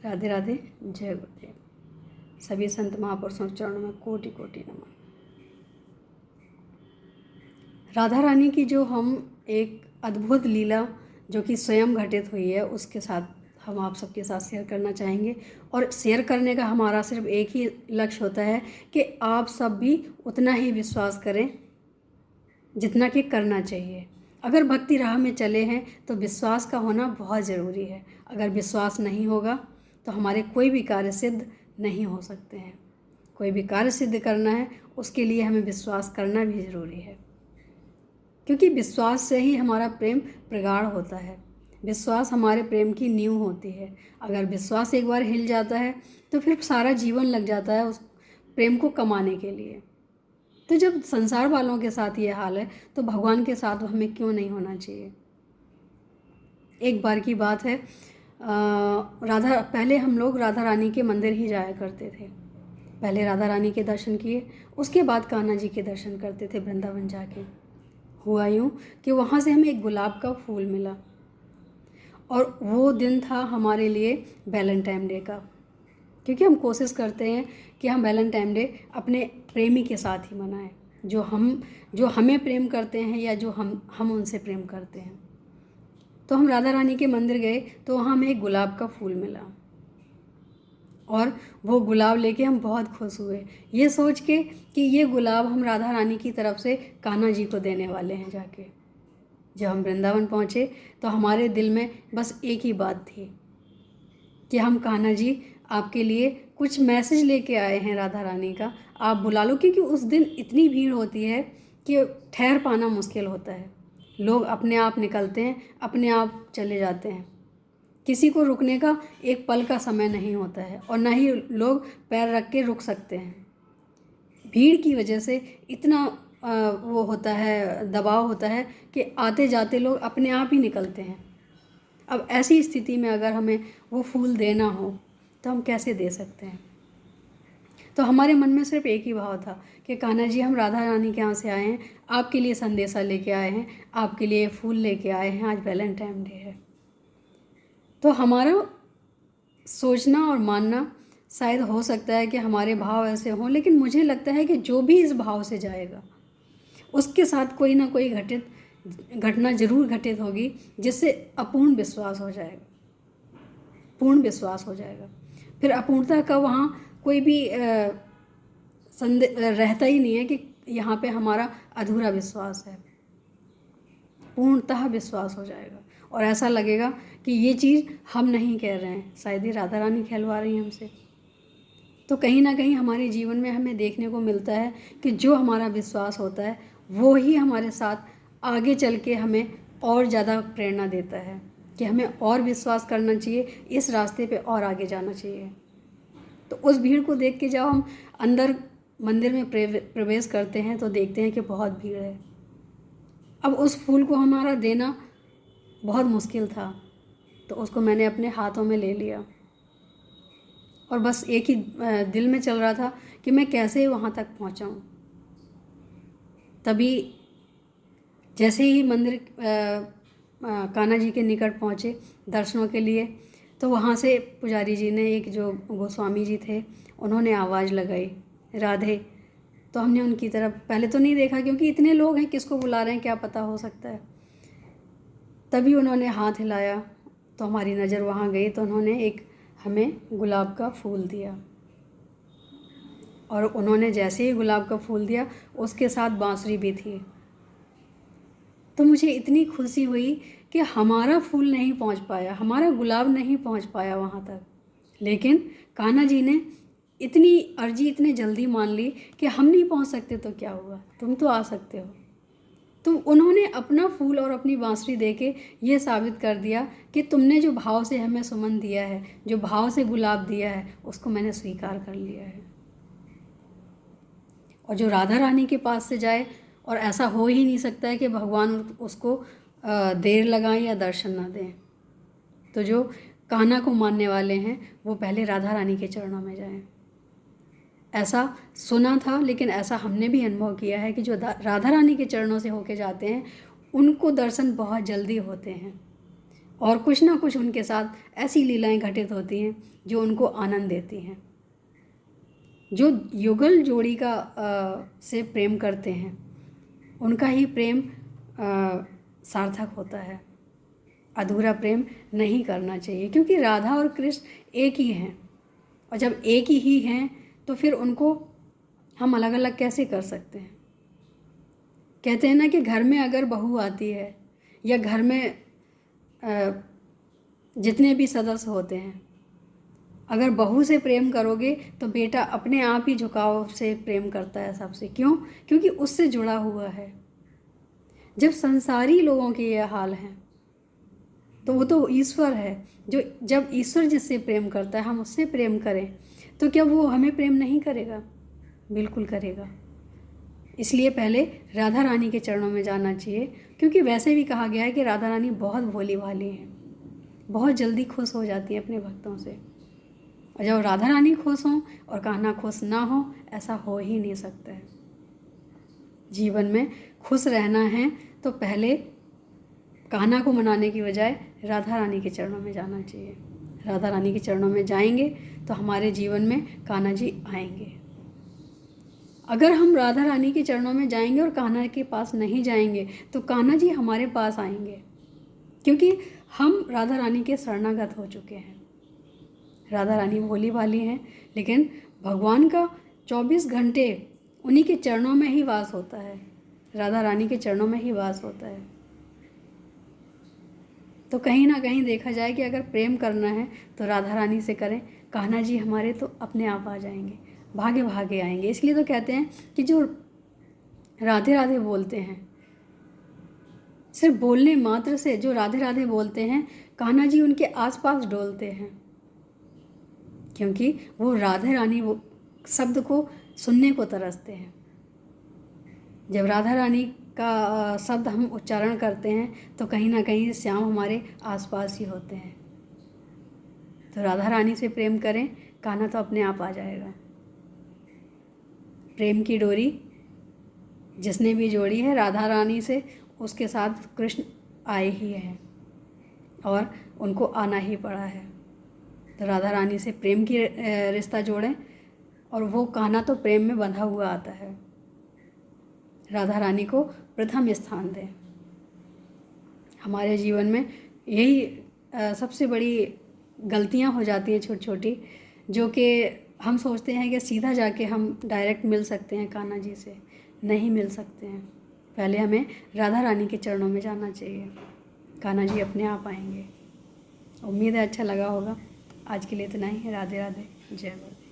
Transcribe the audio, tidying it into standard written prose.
राधे राधे। जय गुरुदेव। सभी संत महापुरुषों के चरणों में कोटि कोटि नमन। राधा रानी की जो हम एक अद्भुत लीला जो कि स्वयं घटित हुई है, उसके साथ हम आप सबके साथ शेयर करना चाहेंगे। और शेयर करने का हमारा सिर्फ एक ही लक्ष्य होता है कि आप सब भी उतना ही विश्वास करें जितना कि करना चाहिए। अगर भक्ति राह में चले हैं तो विश्वास का होना बहुत ज़रूरी है। अगर विश्वास नहीं होगा तो हमारे कोई भी कार्य सिद्ध नहीं हो सकते हैं। कोई भी कार्य सिद्ध करना है उसके लिए हमें विश्वास करना भी ज़रूरी है, क्योंकि विश्वास से ही हमारा प्रेम प्रगाढ़ होता है। विश्वास हमारे प्रेम की नींव होती है। अगर विश्वास एक बार हिल जाता है तो फिर सारा जीवन लग जाता है उस प्रेम को कमाने के लिए। तो जब संसार वालों के साथ ये हाल है तो भगवान के साथ हमें क्यों नहीं होना चाहिए। एक बार की बात है, पहले हम लोग राधा रानी के मंदिर ही जाया करते थे। पहले राधा रानी के दर्शन किए, उसके बाद कान्हा जी के दर्शन करते थे वृंदावन जाके। हुआ यूँ कि वहाँ से हमें एक गुलाब का फूल मिला और वो दिन था हमारे लिए वैलेंटाइन डे का, क्योंकि हम कोशिश करते हैं कि हम वैलेंटाइन डे अपने प्रेमी के साथ ही मनाएं, जो हमें प्रेम करते हैं या जो हम उनसे प्रेम करते हैं। तो हम राधा रानी के मंदिर गए तो वहाँ हमें एक गुलाब का फूल मिला और वो गुलाब लेके हम बहुत खुश हुए, ये सोच के कि ये गुलाब हम राधा रानी की तरफ से कान्हा जी को देने वाले हैं जाके। जब हम वृंदावन पहुँचे तो हमारे दिल में बस एक ही बात थी कि हम कान्हा जी आपके लिए कुछ मैसेज लेके आए हैं राधा रानी का, आप बुला लो। क्योंकि उस दिन इतनी भीड़ होती है कि ठहर पाना मुश्किल होता है। लोग अपने आप निकलते हैं, अपने आप चले जाते हैं। किसी को रुकने का एक पल का समय नहीं होता है और ना ही लोग पैर रख के रुक सकते हैं। भीड़ की वजह से इतना वो होता है, दबाव होता है कि आते जाते लोग अपने आप ही निकलते हैं। अब ऐसी स्थिति में अगर हमें वो फूल देना हो तो हम कैसे दे सकते हैं। तो हमारे मन में सिर्फ एक ही भाव था कि कान्हा जी, हम राधा रानी के यहाँ से आए हैं, आपके लिए संदेशा लेके आए हैं, आपके लिए फूल लेके आए हैं, आज वैलेंटाइन डे है। तो हमारा सोचना और मानना शायद हो सकता है कि हमारे भाव ऐसे हों, लेकिन मुझे लगता है कि जो भी इस भाव से जाएगा उसके साथ कोई ना कोई घटना जरूर घटित होगी जिससे अपूर्ण विश्वास हो जाएगा, पूर्ण विश्वास हो जाएगा। फिर अपूर्णता का वहाँ कोई भी रहता ही नहीं है कि यहाँ पे हमारा अधूरा विश्वास है। पूर्णतः विश्वास हो जाएगा और ऐसा लगेगा कि ये चीज़ हम नहीं कह रहे हैं, शायद ये राधा रानी कहलवा रही हैं हमसे। तो कहीं ना कहीं हमारे जीवन में हमें देखने को मिलता है कि जो हमारा विश्वास होता है वो ही हमारे साथ आगे चल के हमें और ज़्यादा प्रेरणा देता है कि हमें और विश्वास करना चाहिए, इस रास्ते पे और आगे जाना चाहिए। तो उस भीड़ को देख के जब हम अंदर मंदिर में प्रवेश करते हैं तो देखते हैं कि बहुत भीड़ है। अब उस फूल को हमारा देना बहुत मुश्किल था, तो उसको मैंने अपने हाथों में ले लिया और बस एक ही दिल में चल रहा था कि मैं कैसे वहाँ तक पहुँचाऊँ। तभी जैसे ही मंदिर कान्हा जी के निकट पहुँचे दर्शनों के लिए, तो वहाँ से पुजारी जी ने, एक जो गोस्वामी जी थे, उन्होंने आवाज़ लगाई, राधे। तो हमने उनकी तरफ पहले तो नहीं देखा क्योंकि इतने लोग हैं, किसको बुला रहे हैं क्या पता हो सकता है। तभी उन्होंने हाथ हिलाया तो हमारी नज़र वहाँ गई, तो उन्होंने एक हमें गुलाब का फूल दिया और उन्होंने जैसे ही गुलाब का फूल दिया उसके साथ बांसुरी भी थी। तो मुझे इतनी खुशी हुई कि हमारा फूल नहीं पहुंच पाया, हमारा गुलाब नहीं पहुंच पाया वहां तक, लेकिन कान्हा जी ने इतनी अर्जी इतने जल्दी मान ली कि हम नहीं पहुंच सकते तो क्या हुआ, तुम तो आ सकते हो। तो उन्होंने अपना फूल और अपनी बांसुरी देके ये साबित कर दिया कि तुमने जो भाव से हमें सुमन दिया है, जो भाव से गुलाब दिया है, उसको मैंने स्वीकार कर लिया है। और जो राधा रानी के पास से जाए, और ऐसा हो ही नहीं सकता है कि भगवान उसको देर लगाएं या दर्शन ना दें, तो जो कान्हा को मानने वाले हैं वो पहले राधा रानी के चरणों में जाएं। ऐसा सुना था, लेकिन ऐसा हमने भी अनुभव किया है कि जो राधा रानी के चरणों से होके जाते हैं उनको दर्शन बहुत जल्दी होते हैं और कुछ ना कुछ उनके साथ ऐसी लीलाएं घटित होती हैं जो उनको आनंद देती हैं। जो युगल जोड़ी का से प्रेम करते हैं उनका ही प्रेम सार्थक होता है। अधूरा प्रेम नहीं करना चाहिए, क्योंकि राधा और कृष्ण एक ही हैं, और जब एक ही हैं तो फिर उनको हम अलग अलग कैसे कर सकते हैं। कहते हैं ना कि घर में अगर बहू आती है या घर में जितने भी सदस्य होते हैं, अगर बहू से प्रेम करोगे तो बेटा अपने आप ही झुकाव से प्रेम करता है सबसे। क्यों? क्योंकि उससे जुड़ा हुआ है। जब संसारी लोगों के ये हाल हैं तो वो तो ईश्वर है। जो जब ईश्वर जिससे प्रेम करता है हम उससे प्रेम करें तो क्या वो हमें प्रेम नहीं करेगा? बिल्कुल करेगा। इसलिए पहले राधा रानी के चरणों में जाना चाहिए, क्योंकि वैसे भी कहा गया है कि राधा रानी बहुत भोली भाली हैं, बहुत जल्दी खुश हो जाती हैं अपने भक्तों से। और जब राधा रानी खुश हों और कान्हा खुश ना हो, ऐसा हो ही नहीं सकता है। जीवन में खुश रहना है तो पहले कान्हा को मनाने की बजाय राधा रानी के चरणों में जाना चाहिए। राधा रानी के चरणों में जाएंगे तो हमारे जीवन में कान्हा जी आएंगे। अगर हम राधा रानी के चरणों में जाएंगे और कान्हा के पास नहीं जाएंगे तो कान्हा जी हमारे पास आएंगे, क्योंकि हम राधा रानी के शरणागत हो चुके हैं। राधा रानी भोली भाली हैं, लेकिन भगवान का 24 घंटे उन्हीं के चरणों में ही वास होता है। राधा रानी के चरणों में ही वास होता है। तो कहीं ना कहीं देखा जाए कि अगर प्रेम करना है तो राधा रानी से करें। कान्हा जी हमारे तो अपने आप आ जाएंगे, भागे भागे आएंगे। इसलिए तो कहते हैं कि जो राधे राधे बोलते हैं, सिर्फ बोलने मात्र से जो राधे राधे बोलते हैं, कान्हा जी उनके आसपास डोलते हैं, क्योंकि वो राधे रानी वो शब्द को सुनने को तरसते हैं। जब राधा रानी का शब्द हम उच्चारण करते हैं तो कहीं ना कहीं श्याम हमारे आसपास ही होते हैं। तो राधा रानी से प्रेम करें, कान्हा तो अपने आप आ जाएगा। प्रेम की डोरी जिसने भी जोड़ी है राधा रानी से, उसके साथ कृष्ण आए ही हैं और उनको आना ही पड़ा है। तो राधा रानी से प्रेम की रिश्ता जोड़ें, और वो कान्हा तो प्रेम में बंधा हुआ आता है। राधा रानी को प्रथम स्थान दें। हमारे जीवन में यही सबसे बड़ी गलतियां हो जाती हैं छोटी छोटी, जो कि हम सोचते हैं कि सीधा जाके हम डायरेक्ट मिल सकते हैं कान्हा जी से। नहीं मिल सकते हैं, पहले हमें राधा रानी के चरणों में जाना चाहिए। कान्हा जी अपने आप आएंगे। उम्मीद है अच्छा लगा होगा। आज के लिए इतना ही। राधे राधे, जय गुरुदेव।